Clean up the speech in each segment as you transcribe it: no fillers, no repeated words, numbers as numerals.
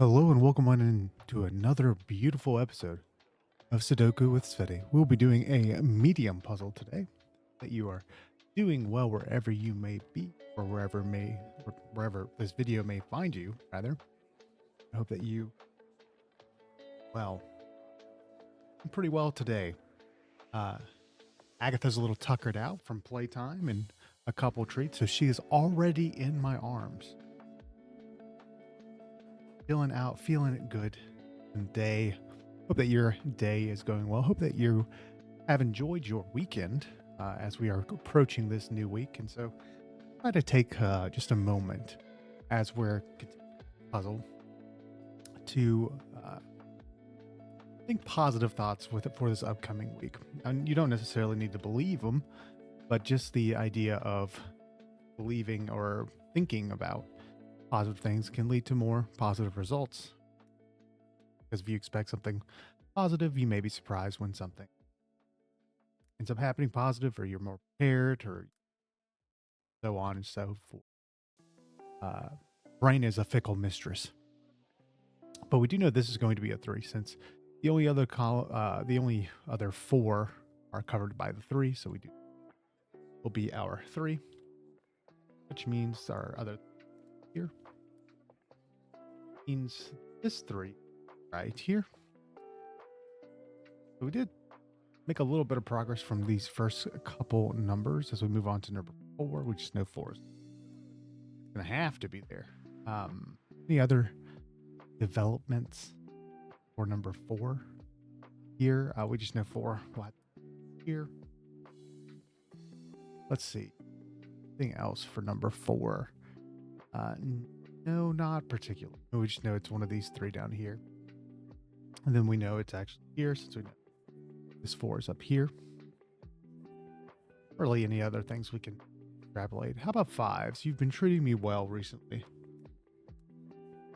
Hello and welcome on into another beautiful episode of Sudoku with Tsvetii. We'll be doing a medium puzzle today that you are doing well wherever you may be or wherever this video may find you, rather. I hope that you, well, pretty well today. Agatha's a little tuckered out from playtime and a couple treats, so she is already in my arms. Feeling it good. And hope that your day is going well. Hope that you have enjoyed your weekend as we are approaching this new week. And so try to take just a moment as we're puzzle to think positive thoughts with it for this upcoming week. And you don't necessarily need to believe them, but just the idea of believing or thinking about positive things can lead to more positive results. Because if you expect something positive, you may be surprised when something ends up happening positive, or you're more prepared, or so on and so forth. Brain is a fickle mistress, but we do know this is going to be a 3, since the only other 4 are covered by the 3. So will be our 3, which means our other here means this 3 right here. So we did make a little bit of progress from these first couple numbers as we move on to number 4. We just know 4 is gonna have to be there. Any other developments for number 4 here? We just know 4 here. Let's see. Anything else for number 4? No, not particularly. We just know it's one of these 3 down here. And then we know it's actually here, since we know this 4 is up here. Really, any other things we can extrapolate? How about 5s? You've been treating me well recently.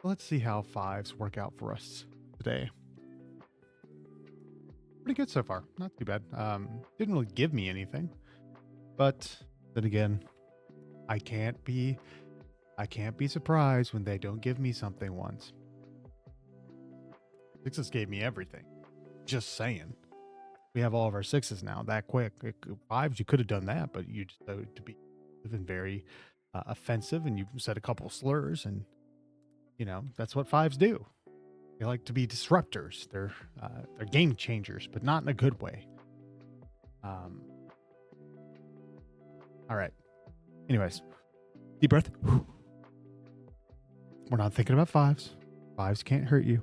Let's see how 5s work out for us today. Pretty good so far. Not too bad. Didn't really give me anything. But then again, I can't be surprised when they don't give me something once. 6s gave me everything. Just saying. We have all of our 6s now that quick. 5s, you could have done that, but you just to be even very offensive, and you said a couple slurs, and that's what 5s do. They like to be disruptors. They're game changers, but not in a good way. All right. Anyways, deep breath. We're not thinking about 5s. 5s can't hurt you.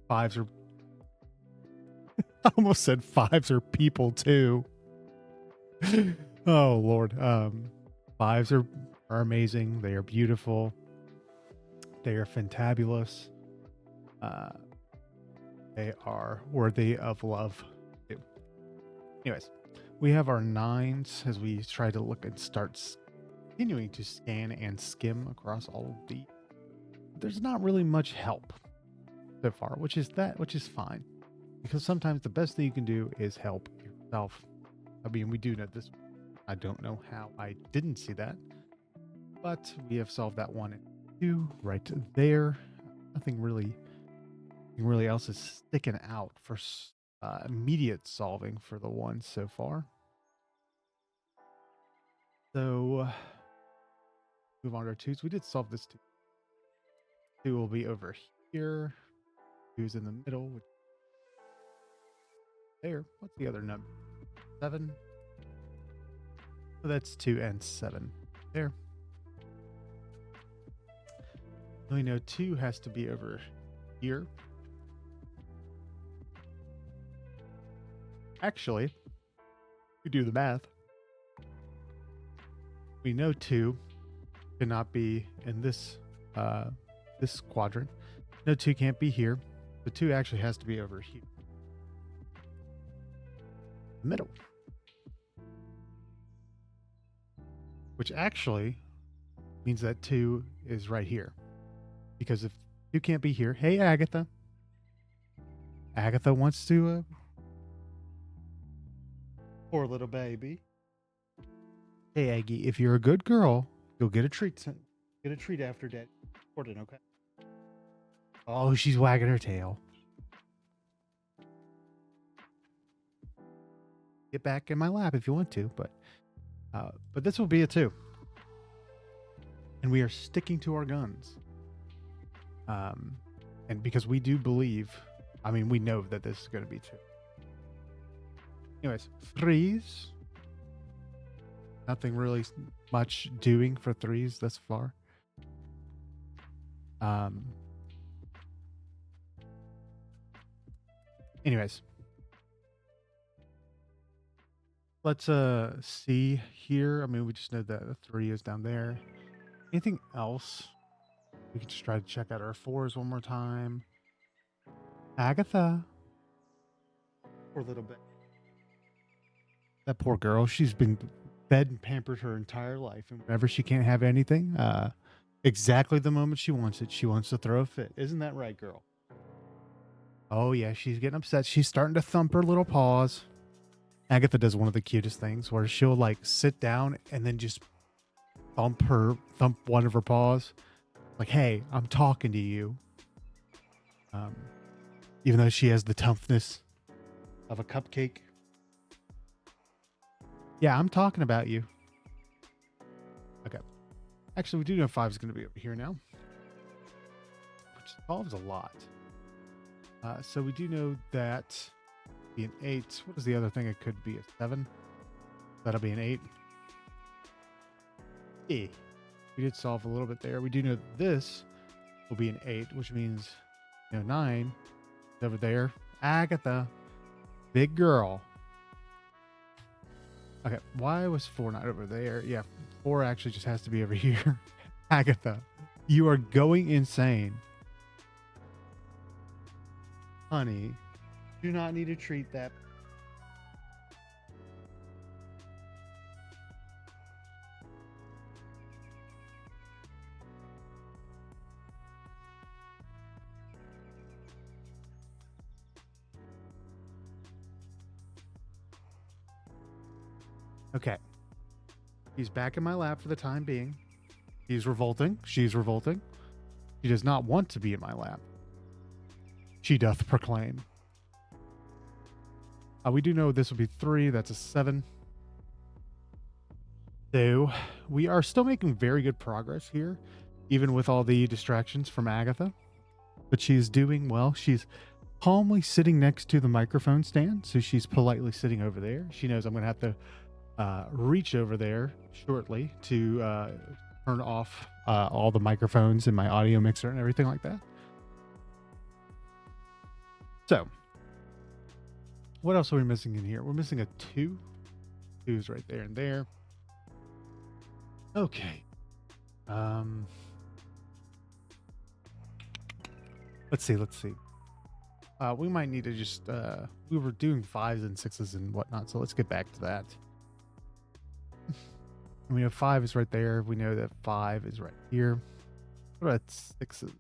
5s are I almost said 5s are people too. Oh Lord. 5s are amazing. They are beautiful. They are fantabulous. They are worthy of love too. Anyways, we have our 9s as we try to look and start continuing to scan and skim across all of the. There's not really much help so far, which is fine, because sometimes the best thing you can do is help yourself. I mean, we do know this. I don't know how I didn't see that, but we have solved that 1 and 2 right there. Nothing really else is sticking out for immediate solving for the 1 so far. So move on to our 2s. We did solve this 2. 2 will be over here. 2's in the middle. There. What's the other number? 7. So that's 2 and 7. There. We know 2 has to be over here. Actually, we do the math. We know 2 cannot be in this quadrant. No, 2 can't be here. The 2 actually has to be over here. Middle. Which actually means that 2 is right here. Because if 2 can't be here, hey Agatha. Agatha wants to poor little baby. Hey Aggie, if you're a good girl, you'll get a treat. Get a treat after Dad. Recording, okay. Oh, she's wagging her tail. Get back in my lap if you want to, but this will be a 2. And we are sticking to our guns. And because we do believe, I mean, we know that this is going to be 2. Anyways, 3s. Nothing really much doing for 3s thus far. Anyways, let's see here. I mean, we just know that the 3 is down there. Anything else? We can just try to check out our 4s one more time. Agatha. Poor little bit. That poor girl. She's been fed and pampered her entire life. And whenever she can't have anything, exactly the moment she wants it, she wants to throw a fit. Isn't that right, girl? Oh, yeah. She's getting upset. She's starting to thump her little paws. Agatha does one of the cutest things where she'll like sit down and then just thump one of her paws. Like, hey, I'm talking to you. Even though she has the toughness of a cupcake. Yeah, I'm talking about you. Okay. Actually, we do know 5 is going to be over here now. Which solves a lot. So we do know that be an 8. What is the other thing? It could be a 7. That'll be an 8. E. We did solve a little bit there. We do know this will be an 8, which means 9 is over there. Agatha, big girl. Okay, why was 4 not over there? Yeah, 4 actually just has to be over here. Agatha, you are going insane. Honey, do not need to treat that. Okay. He's back in my lap for the time being. He's revolting. She's revolting. She does not want to be in my lap. She doth proclaim. We do know this will be 3. That's a 7. So we are still making very good progress here, even with all the distractions from Agatha. But she's doing well. She's calmly sitting next to the microphone stand. So she's politely sitting over there. She knows I'm going to have to reach over there shortly to turn off all the microphones in my audio mixer and everything like that. So, what else are we missing in here? We're missing a 2. 2's right there and there. Okay. Let's see. We might need to just we were doing 5s and 6s and whatnot, so let's get back to that. We know 5 is right there. We know that 5 is right here. What about 6s?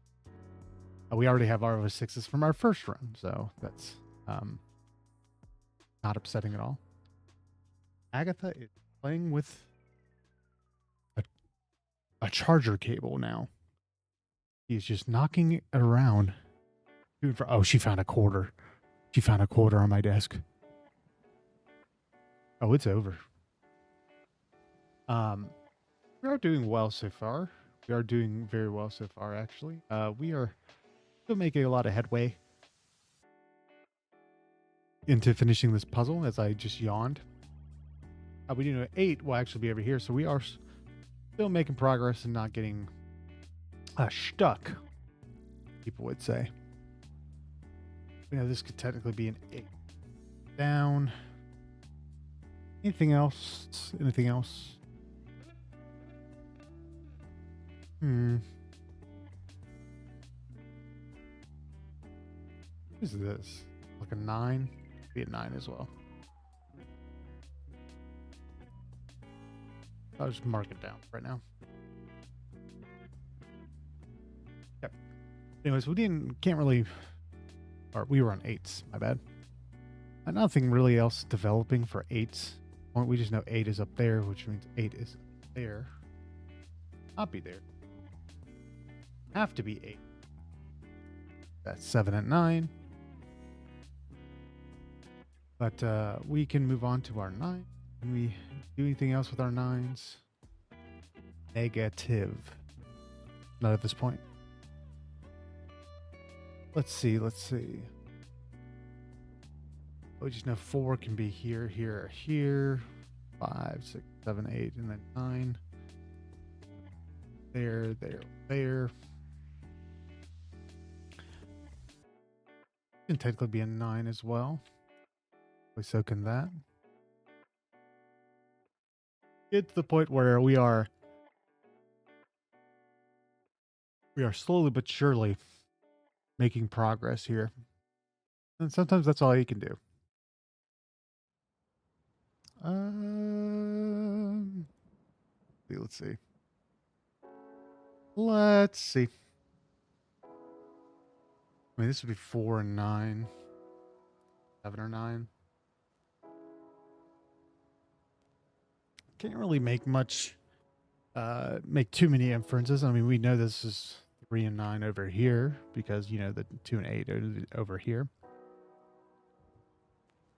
We already have our 6s from our first run, so that's not upsetting at all. Agatha is playing with a charger cable now. He's just knocking it around. Oh, she found a quarter. She found a quarter on my desk. Oh, it's over. We are doing well so far. We are doing very well so far, actually. We are still making a lot of headway into finishing this puzzle, as I just yawned. We do know 8 will actually be over here, so we are still making progress and not getting stuck, people would say. You know, this could technically be an 8 down. Anything else? Anything else? What is this? Like a 9? Be a 9 as well. I'll just mark it down right now. Yep. Anyways, can't really, or we were on 8s, my bad. Nothing really else developing for 8s. We just know 8 is up there, which means 8 is there. Not be there. have to be 8. That's 7 and 9. But we can move on to our 9. Can we do anything else with our 9s? Negative. Not at this point. Let's see. We just know 4 can be here, here, or here. 5, 6, 7, 8, and then 9. There. Can technically be a 9 as well. So can that. Get to the point where we are slowly but surely making progress here. And sometimes that's all you can do. Let's see. I mean, this would be 4 and 9. 7 or 9. Can't really make too many inferences. I mean, we know this is 3 and 9 over here because, you know, the 2 and 8 over here.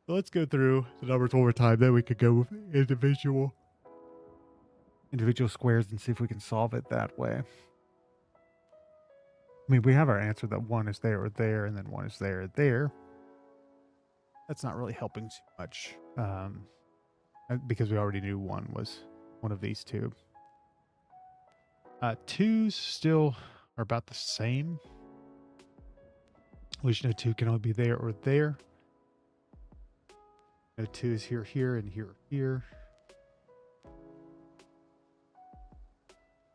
So let's go through the numbers one more time. Then we could go with individual squares and see if we can solve it that way. I mean, we have our answer that 1 is there or there, and then 1 is there or there. That's not really helping too much because we already knew 1 was one of these two. 2s still are about the same. We should know 2 can only be there or there. No, 2 is here, here, and here, here.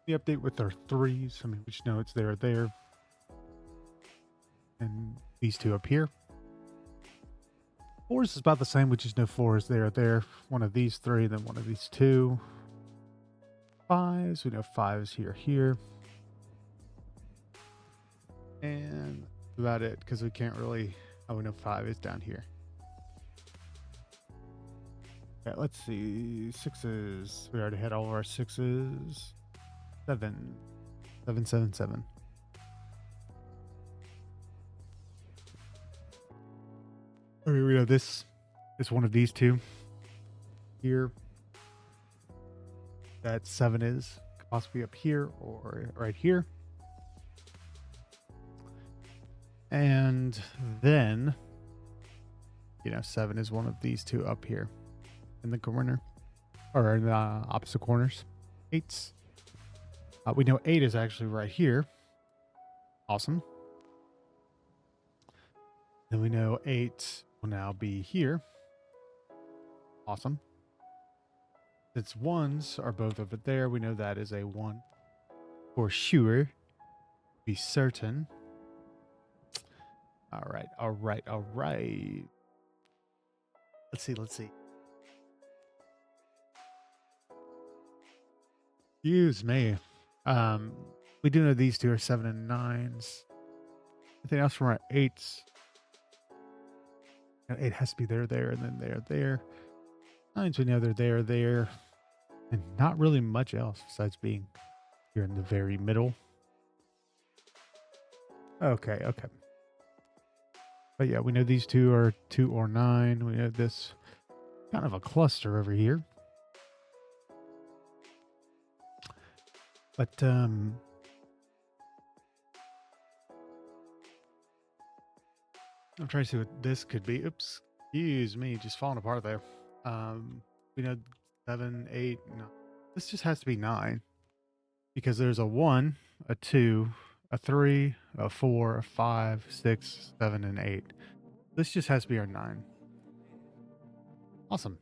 The update with our 3s. I mean, we should know it's there or there. And these 2 up here. 4s is about the same. We just know 4 is there or there. One of these 3, then one of these 2. 5s, we know 5 is here, here. And that's about it, because we can't really... Oh, we know 5 is down here. Okay, let's see. 6s. We already had all of our 6s. 7. 7, 7, 7. I mean, we know this is one of these 2 here. That 7 is could possibly up here or right here. And then, you know, 7 is one of these 2 up here in the corner or in the opposite corners. 8s. We know 8 is actually right here. Awesome. Then we know 8 will now be here. Awesome. Since 1s are both over there, we know that is a 1 for sure. Be certain. All right. Let's see. Excuse me. We do know these 2 are 7 and 9s. Anything else from our 8s? 8 has to be there, and then there. 9s, we know they're there. And not really much else besides being here in the very middle. Okay. But yeah, we know these 2 are 2 or 9. We have this kind of a cluster over here. But I'm trying to see what this could be. Oops, excuse me, just falling apart there. We know 7, 8. No, this just has to be 9 because there's a 1, a 2, a 3, a 4, a 5, 6, 7, and 8. This just has to be our 9. Awesome.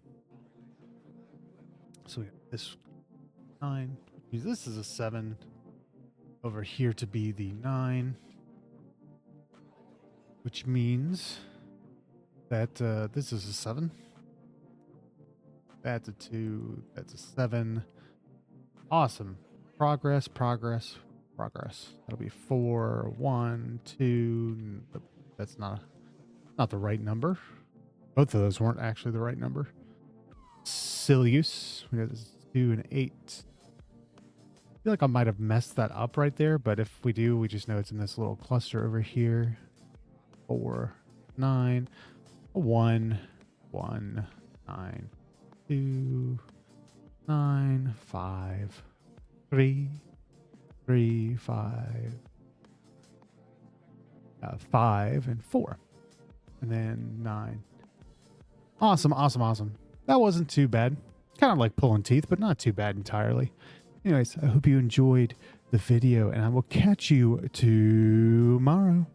So we have this 9. This is a 7 over here to be the 9, which means that this is a 7. That's a 2. That's a 7. Awesome. Progress. That'll be 4, 1, 2. That's not the right number. Both of those weren't actually the right number. Silly use. We got this 2 and 8. feel like I might have messed that up right there, but if we do, we just know it's in this little cluster over here. 4, 9, 1, 1, 9, 2, 9, 5, 3, 3, 5, 5, and 4. And then 9. Awesome, awesome, awesome. That wasn't too bad. Kind of like pulling teeth, but not too bad entirely. Anyways, I hope you enjoyed the video, and I will catch you tomorrow.